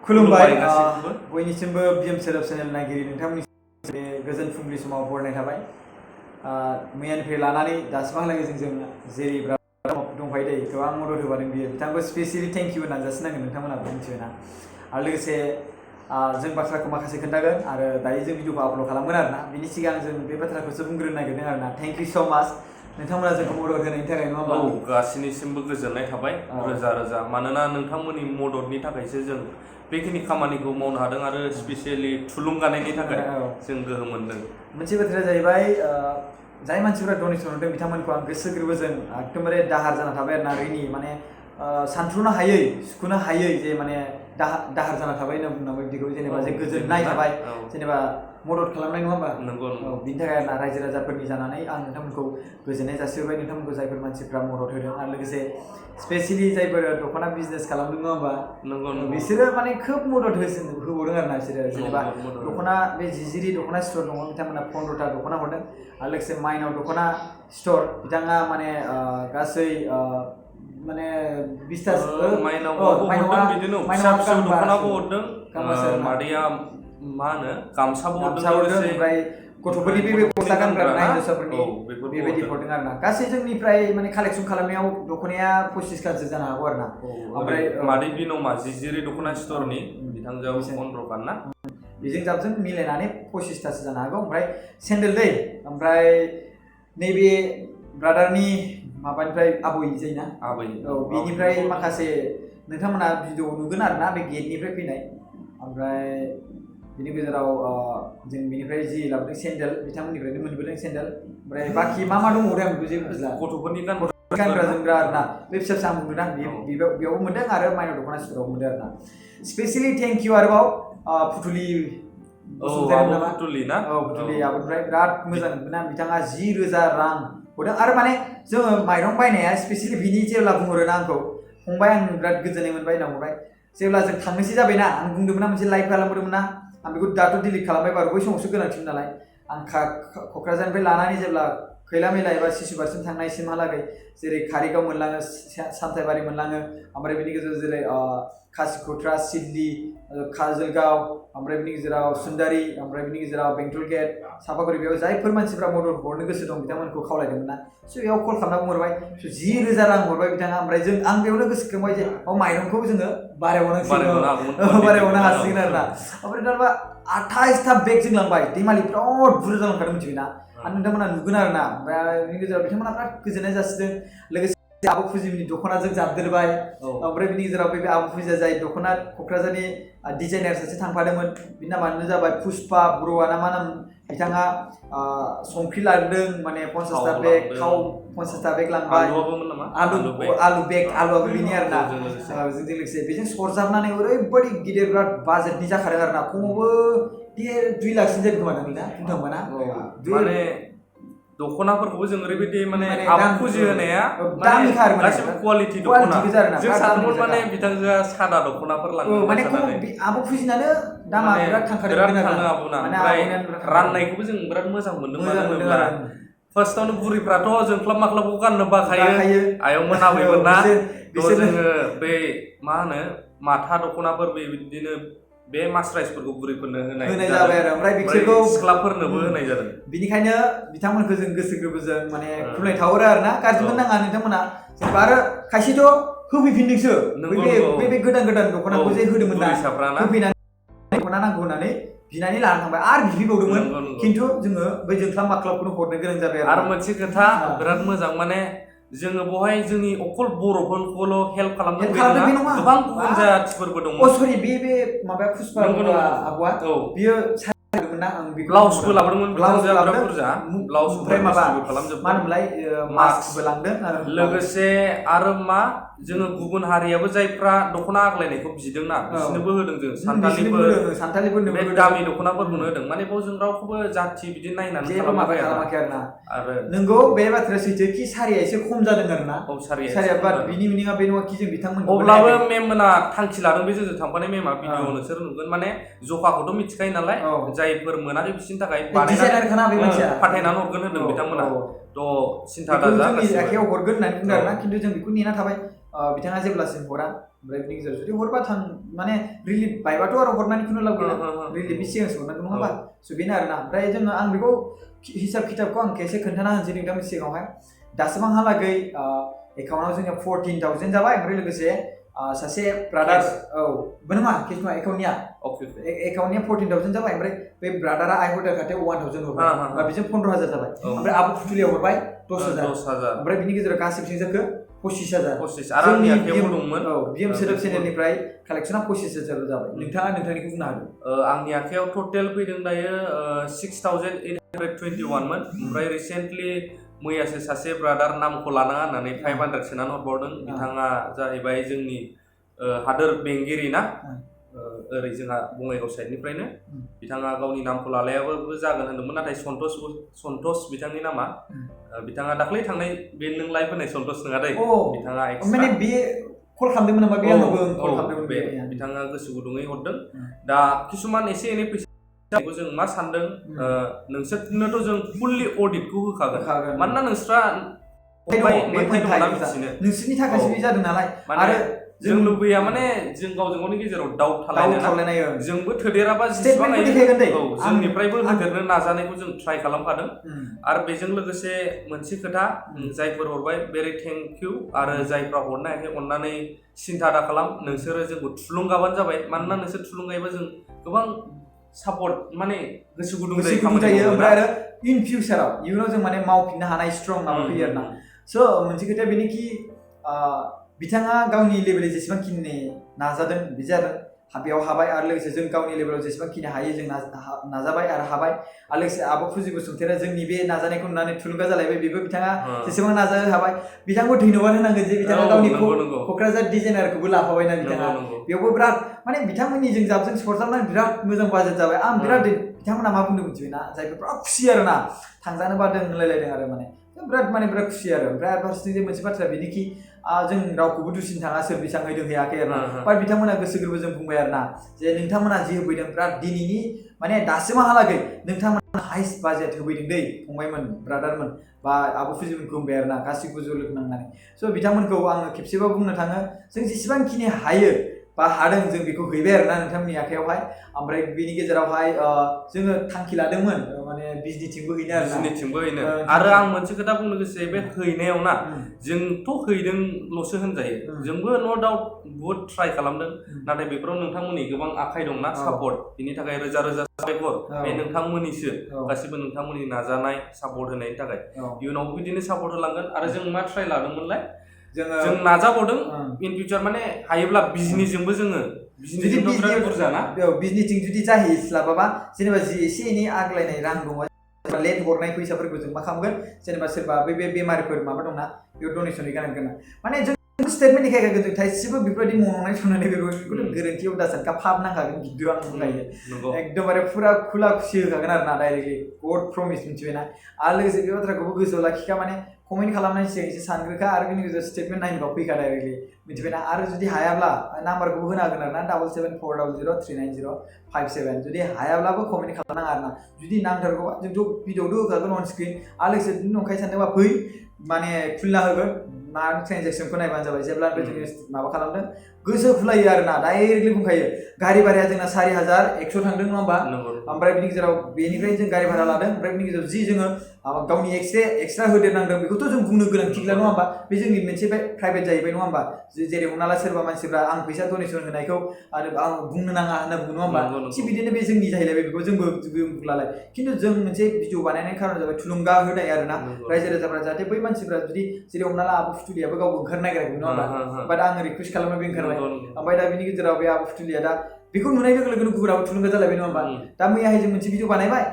खुलुमबाय बयनिसिमबो BM celeb channel नायगिरि नोंथांमोननि गोजोन फुंबिलि समाव बरायनाय थाबाय मैयानिफ्राय लानानै दासिमहालागै जों जेरै दंफायो दै गोबां मदद होबादों बियो बिथांखौ स्पेसियली थेंक इउ होननानै जासिनांगोन नोंथांमोनाबो मिथियोना आरो लोगोसे जों बाथ्राखौ माखासे खोन्थागोन आरो दायो जों भिडिअखौ आपल'ड खालामगोन आरोना बिनि सिगां जों बे बाथ्राखौसो बुंग्रोनो नागिरदों आरोना थेंक इउ स' माच नोंथांमोना जोंखौ मदद होनायनि थाखाय नङा होमबा गासिनिसिमबो गोजोननाय थाबाय रोजा रोजा मानोना नोंथांमोननि मददनि थाखायसो जों बेखिनि खामानिखौ मावनो हादों आरो स्पेसियली थुलुंगानायनि थाखाय जों गोहो मोनदों मोनसे बाथ्राया जाहैबाय जाय मानसिफोरा डनेसन हरदों बिथांमोनखौ आं गोसो गोरबोजों एकदमबारे दाहार जाना थाबाय आरोना रिनि माने सानथ्र'नो हायै सुख'नो हायै जे माने दाहार जाना थाबाय होनना बुंनांबाय बिदिखौ जेनेबा जे गोजोननाय थाबाय जेनेबा मदद खालामनाय नङा होमबा नंगौ बिनि थाखाय आरोना रायजो राजाफोरनि जानानै आं नोंथांमोनखौ गोजोननाय जासिहोबाय नोंथांमोनखौ जायफोर मानसिफ्रा मदद होदों आरो लोगोसे स्पेसियली जायफोर दख'ना बिजनेस खालामदों नङा होमबा बिसोरो माने खोब मदद होबावदों आरोना बिसोरो जेनेबा दख'ना बे जिजिरि दख'ना स्ट'र दङ बिथांमोना 15टा दख'ना हरदों आरो लोगोसे माइनाव दख'ना स्ट'र बिथाङा माने गासै माने 20टासो माइनावबो हरदों बिदिनो फिसा फिसौ दख'नाबो हरदों मादैया मा होनो गामसाबो हरदों ओमफ्राय गथ'फोरनि बे गस्ला गानग्रा हिनजावसाफोरनि बेबायदि हरदों आरोना गासै जोंनिफ्राय माने कालेक्सन खालामनायाव दख'नाया 25 खानसो जानो हागौ आरोना ओमफ्राय मादै बिनमा जिजिरि दख'ना स्ट'रनि बिथांजोआव 15 खान ना बेजों जाबजों मिलायनानै 25टासो जानो हागौ ओमफ्राय सेन्देल दै ओमफ्राय नैबे ब्रादारनि माबानिफ्राय आबै जायोना आबै बेनिफ्राय माखासे नोंथांमोना भिडिअ नुगोन आरोना बे गेटनिफ्राय फैनाय ओमफ्राय बिनि गेजेराव जों बिनिफ्राय जि लाबोदों सेन्देल बिथांमोननिफ्रायनो मोनबोदों सेन्देल ओमफ्राय बाखि मा दंबावो आं बेखौ जेबो बुजिला गथ'फोरनि गानग्रा जोमग्रा आरोना बे फिसा फिसा आं बुंदों बेयावबो मोनदों आरो माइनाव दख'ना स्ट'राव मोनदों आरोना स्पेसियली थेंक इउ आरोबाव फुथुलि फुथुलि ना फुथुलि आबोनिफ्राय बिराद मोजां मोना बिथाङा 10,000 रां हरदों आरो माने जोङो माइरं बायनाया स्पेसियली बिनि जेब्ला बुंहरोना आंखौ फंबाय आं बिराद गोजोननाय मोनबाय होनना बुंबाय जेब्ला जों थांनोसै जाबायना आं बुंदोंमोन मोनसे लाइभ खालामदोंमोन ना आं बेखौ दाथ' डिलिट खालामबाय बारु बै समावसो गोनांथिमोन नालाय आं क'क्राझारनिफ्राय लानानै जेब्ला खैला मैला एबा सिसुबारसिम थांनायसिमहालागै जेरै कारिगाव मोनलाङो सामथाइबारि मोनलाङो ओमफ्राय बिनि गेजेराव जेरै खासिख'त्रा सिडलि काजलगाव ओमफ्राय बिनि गेजेराव सुन्दारि ओमफ्राय बिनि गेजेराव बेंटल गेट सापागुरि बेयाव जायफोर मानसिफ्रा मदद हरनो गोसो दं बिथांमोनखौ खावलायदोंमोन ना स' बेयाव कल खालामना बुंहरबाय स' 10,000 रां हरबाय बिथाङा ओमफ्राय आं बेयावनो गोसोखांबाय जे माइरंखौ जोङो बारायबावनो हासिगोन आरोना ओमफ्राय दाना 28टा बेग जों लांबाय दैमालि बिराद बुरजा जालांखादों मिथिबायना आरो नोंथांमोना नुगोन आरोना ओमफ्राय बिनि गेजेराव बिथांमोना बिराद गोजोननाय जासिदों लोगोसे आब' फुजिनि दख'नाजों जाबदेरबाय ओमफ्राय बिनि गेजेराव बे आब' फुजिया जाय दख'ना क'क्राझारनि डिजाइनार सासे थांफादोंमोन बिनि नामानो जाबाय पुष्पा बर'आ ना मा नाम बिथाङा संख्रि लांदों माने 50टा बेग थाव 50टा बेग लांबाय आलु बेग आलुआबो बिनि आरोना जोंजों लोगोसे बेजों सरजाबनानै ओरैबायदि गिदिर बिराद बाजेटनि जाखादों आरोना खमावबो 2 लाखसिम जादों खोमा ना बुंथांमोना माने दख'नाफोरखौबो जों ओरैबायदि माने आब' फुजि होनाया दामिखा आरो गासिबो क्वालिटि दख'ना जों सानदोंमोन माने बिथांजोआ सादा दख'नाफोर लांनो माने आब' फुजिनानो दामा बिराद थांखादों ओमफ्राय राननायखौबो जों बिराद मोजां मोनदों मानो होनोब्ला फार्स्टआवनो बुरिफ्राथ' जोंख्लाब माख्लाबखौ गाननो बाखायो आयंमोन आबैमोन ना जोङो बे मा होनो माथा दख'नाफोर बिदिनो बे मासराइसफोरखौ बुरिफोरनो होनाय जाबाय आरो ओमफ्राय बिसोरखौ सिख्लाफोरनोबो होनाय जादों बिनिखायनो बिथांमोनखौ जों गोसो गोरबोजों माने खुलुमनाय थाहरो आरोना गाज्रि मोननाङा नोंथांमोना जेनेबा आरो खायसेथ' होफैफिनदोंसो बे गोदान दख'नाखौ जे होदोंमोन ना होफैनानै दख'ना नांगौ होननानै बिनानै लाना थांबाय आरो बिफैबावदोंमोन खिन्थु जोङो बै जोंख्लाब माख्लाबखौनो हरनो गोनां जाबाय आरो मोनसे खोथा बिराद मोजां माने जोङो बहाय जोंनि अकल बर'फोरखौल' हेल्प खालामदों बे नङा गोबां गुबुन जाथिफोरबो दङ सरि बे माबाया पुष्पा आब'आ बियो ना आं ब्लाउसबो लाबोदोंमोन ब्लाउस बिराद बुरजा ब्लाउस ओमफ्राय माबा खालामजोबबाय मा होनोमोनलाय मास्कबो लांदों लोगोसे आरो मा जोङो गुबुन हारियाबो जायफ्रा दख'ना आग्लायनायखौ बिदोंना बिसोरनोबो होदों जों सानथालिफोरनो बे दामि दख'नाफोरखौनो होदों माने बेयाव जों रावखौबो जाथि बिदि नायनानै खालामाखै आरोना आरो नोंगौ बे बाथ्राया सैथो कि सारिया एसे खम जादों आरोना सारिया बाट बिनि मिनिङा बे नङा कि जों बिथांमोनखौ अब्लाबो मेम मोना थांखि लादों बे जोंजों थांफानाय मेमा भिडिअ नोंसोर नुगोन माने जखाखौथ' मिथिखायो नालाय जायफोर मोनाखै बिसोरनि थाखाय फाथायनानै हरगोन होनदों बिथांमोना थ' सिन्था दाजा जोंनि आखायाव हरगोन होननानै बुंदों आरोना खिन्थु जों बेखौ नेना थाबाय बिथाङा जेब्लासिम हरा ओमफ्राय बिनि गेजेराव जुदि हरबा थां माने रिलिफ बायबाथ' आरो हरनानै खुनु लाब गैला रिलिफनि सिगांसो हरनांगौ नङा होमबा स' बेनो आरोना ओमफ्राय जोङो आं बेखौ हिसाब खिथाबखौ आं खेबसे खोन्थाना होनोसै नोंथांनि सिगाङावहाय दासिमहालागै एकाउन्टाव जोंनिया 14,000 जाबाय ओमफ्राय लोगोसे सासे ब्रादार नङा केस नङा एकाउन्टनिया एकाउन्टनिया 14,000 जाबाय ओमफ्राय बे ब्रादारा आइ हटेल खाथियाव 1,000 हरबाय होमबा बेजों 15,000 जाबाय ओमफ्राय आब' फुथुलियाव हरबाय 10,000 ओमफ्राय बिनि गेजेराव गासिबो जोंखो 25,000 आरो आंनि आखायाव दंमोन बिएम सोदोब चेनेलनिफ्राय कालेक्सना 25,000 जाबाय नोंथाङा नोंथांनिखौ बुंनो हागोन आंनि आखायाव टटेल फैदों दायो 6,821 मोन ओमफ्राय रिसेन्टलि मैयासो सासे ब्रादार नामखौ लानाङा होननानै 500 सोनानै हरबावदों बिथाङा जाहैबाय जोंनि हादोर बेंगिरि ना ओरै जोंहा बङाइगाव साइडनिफ्रायनो बिथाङा गावनि नामखौ लालायाबाबो जागोन होनदोंमोन नाथाय सन्तोष बिथांनि नामा बिथाङा दाख्लै थांनाय बे नों लाइभ होनाय सन्तोष नङा दै बिथाङा माने बे कल खालामदोंमोन नामा बे आंबो कल खालामदोंमोन बे बिथाङा गोसो गुदुङै हरदों दा किसुमान एसे एनै फैसाखौ जों मा सानदों नोंसोरनोथ' जों फुल्लि अडिटखौ होखागोन मानोना नोंस्रा नोंसोरनि थाखायसो बे जादों नालाय आरो जों लुबैया माने जों गावजों गावनि गेजेराव दाउट थालायनाय जोंबो थोदेराबा जेसेबां जोंनिफ्रायबो होदेरनो नाजानायखौ जों ट्राइ खालामखादों आरो बेजों लोगोसे मोनसे खोथा जायफोर हरबाय भेरि थेंक इउ आरो जायफ्रा हरनो हायाखै अननानै सिन्था दा खालाम नोंसोरो जोंखौ थुलुंगाबानो जाबाय मानोना नोंसोर थुलुंगायोबा जों गोबां सापर्ट माने गोसो गुदुं जायो ओमफ्राय आरो इन फिउचाराव इयुनाव जों माने मावफिननो हानाय स्ट्रं माबा फैयो आरोना स' मोनसे खोथाया बेनोखि बिथाङा गावनि लेभेलाव जेसेबांखिनि नाजादों बे जादों बेयाव हाबाय आरो लोगोसे जों गावनि लेभेलाव जेसेबांखिनि हायो जों नाजाबाय आरो हाबाय आरो लोगोसे आब' फुजि बसुमतारिया जोंनि बे नाजानायखौ नुनानै थुलुंगा जालायबाय बेबो बिथाङा जेसेबां नाजानो हाबाय बिथांखौ धन्यबाद होनांगोन जे बिथाङा गावनि क'क्राझार डिजाइनारखौबो लाफाबायना बिथाङा बेयावबो बिराद माने बिथांमोननि जों जाबजों सरजाबनानै बिराद मोजां बाजेट जाबाय आं बिराद बिथांमोना मा बुंदों मिथिबायना जायफोर बिराद खुसि आरोना थांजानो बादों होनलायलायदों आरो माने बिराद खुसि आरो ओमफ्राय फारसेथिं मोनसे बाथ्रा बेनोखि जों रावखौबो दुसिनो थाङा सोर बेसेबां होदों होयाखै आरोना बाट बिथांमोना गोसो गोरबोजों बुंबाय आरोना जे नोंथांमोना जि होफैदों बिराद दिनैनि माने दासिमहालागै नोंथांमोना हाइस्ट बाजेट होफैदों दै फंबायमोन ब्रादारमोन बा आब' फुजिमोनखौ बुंबाय आरोना गासिबो ज' लोगो नांनानै स' बिथांमोनखौ आङो खेबसेबाबो बुंनो थाङो जों जेसेबांखिनि हायो बा हादों जों बेखौ हैबाय आरोना नोंथांमोननि आखायावहाय ओमफ्राय बेनि गेजेरावहाय जोङो थांखि लादोंमोन माने बिजनिथिंबो हैनो आरो आं मोनसे खोथा बुंनो गोसो बे हैनायाव ना जोंथ' हैदोंल'सो होनजायो जोंबो न' डाउट बुहुद ट्राइ खालामदों नाथाय बेफोराव नोंथांमोननि गोबां आखाइ दंना सापर्ट बिनि थाखाय रोजा रोजा साबायखर बे नोंथांमोननिसो गासिबो नोंथांमोननि नाजानाय सापर्ट होनायनि थाखाय इयुनावबो बिदिनो सापर्ट होलांगोन आरो जों मा ट्राइ लादोंमोनलाय जों नाजाबावदों इन फिउचार माने हायोब्ला बिजनेसजोंबो जोङो बुरजा ना बिजनेसजों जुदि जाहैस्लाबाबा जेनेबा जि एसे एनै आग्लायनाय रां दङ लेट हरनाय फैसाफोरखौ जों मा खालामगोन जेनेबा सोरबा बे बेमारिफोर माबा दंना बेयाव डनेसन हैगोन माने जों स्टेटमेन्ट देखायगोन जों थाइसेबो बेफोरबायदि मावनाय संनानै बेखौथ' गोरोन्थियाव दासान फाब नांखागोन गिदिर आं बुंखायो एकदमबारे फुरा खुला खुसि होखागोन आरोना डाइरेक्टलि गड प्रमिस मिथिबायना आरो लोगोसे बे बाथ्राखौबो गोसोआव लाखिखा माने कमेन्ट खालामनायनि सिगां एसे सानग्रोखा आरो बेनि गेजेराव स्टेटमेन्ट नायनोबा फैखा डाइरेक्टलि मिथिबायना आरो जुदि हायाब्ला नाम्बारखौबो होनो हागोन आरोना 7740039057 जुदि हायाब्लाबो कमेन्ट खालामनाङा आरोना जुदि नांथारगौबा जोंथ' भिडिअ'बो होखागोन अन स्क्रिन आरो लोगोसे नंखाय सानदोंबा फै माने खुलिना होगोन मा ट्रेनजेक्सनखौ नायबानो जाबाय जेब्लानिफ्राय जोङो माबा खालामदों गोसो खुलायो आरोना डाइरेक्टलि बुंखायो गारि भाराया जोंना 4,100 थांदों नङा होमबा ओमफ्राय बिनि गेजेराव बेनिफ्राय जों गारि भारा लादों ओमफ्राय बिनि गेजेराव जि जोङो गावनि एक्सट्रा होदेरनांदों बेखौथ' जों बुंनो गोनांथि गैला नङा होमबा बे जोंनि मोनसे प्राइभेट जाहैबाय नङा होमबा जेरै हमना ला सोरबा मानसिफ्रा आं फैसा डनेसन होनायखौ आरो आं बुंनो नाङा होनना बुङो नङा होमबा थिग बिदिनो बे जोंनि जाहैलायबाय बेखौ जोंबो बुंलालाय खिन्थु जों मोनसे भिडिअ बानायनायनि खारन जाबाय थुलुंगा होनाय आरोना रायजो राजाफ्रा जाहाथे बै मानसिफ्रा जुदि जेरै हमना ला आब' फुथुलियाबो गावबो ओंखारनो नागिराखै नङा होमबा बाट आं रिकुवेस्ट खालामो बे ओंखारबाय ओमफ्राय दा बिनि गेजेराव बे आब' फुथुलिया दा बेखौ नुनाय लोगो लोगोनो गुबुनाबो थुलुंगा जालायबाय नङा होमबा दा मैयाहाय जों मोनसे भिडिअ बानायबाय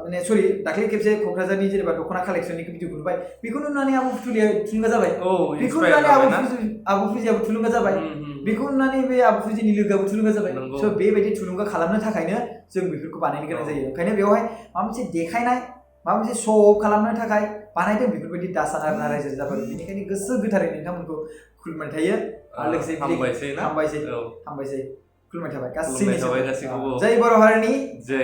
माने सरि दाख्लै खेबसे क'क्राझारनि जेनेबा दख'ना कालेक्सननि भिडिअखौ नुबाय बेखौ नुनानै आब' फुथुलिया थुलुंगा जाबाय बेखौ नुनानै आब' फुजियाबो थुलुंगा जाबाय बेखौ नुनानै बे आब' फुजिनि लोगोआबो थुलुंगा जाबाय स' बेबायदि थुलुंगा खालामनो थाखायनो जों बेफोरखौ बानायनो गोनां जायो ओंखायनो बेवहाय माबा मोनसे देखायनाय माबा मोनसे शो अफ खालामनो थाखाय बानायदों बेफोरबायदि दासान आरोना रायजो राजाफोर बेनिखायनो गोसो गोथारै नोंथांमोनखौ खुलुमनाय थायो आरो लोगोसे हामबायसै खुलुमनाय थाबाय गासैबो जय बर' हारिनि जय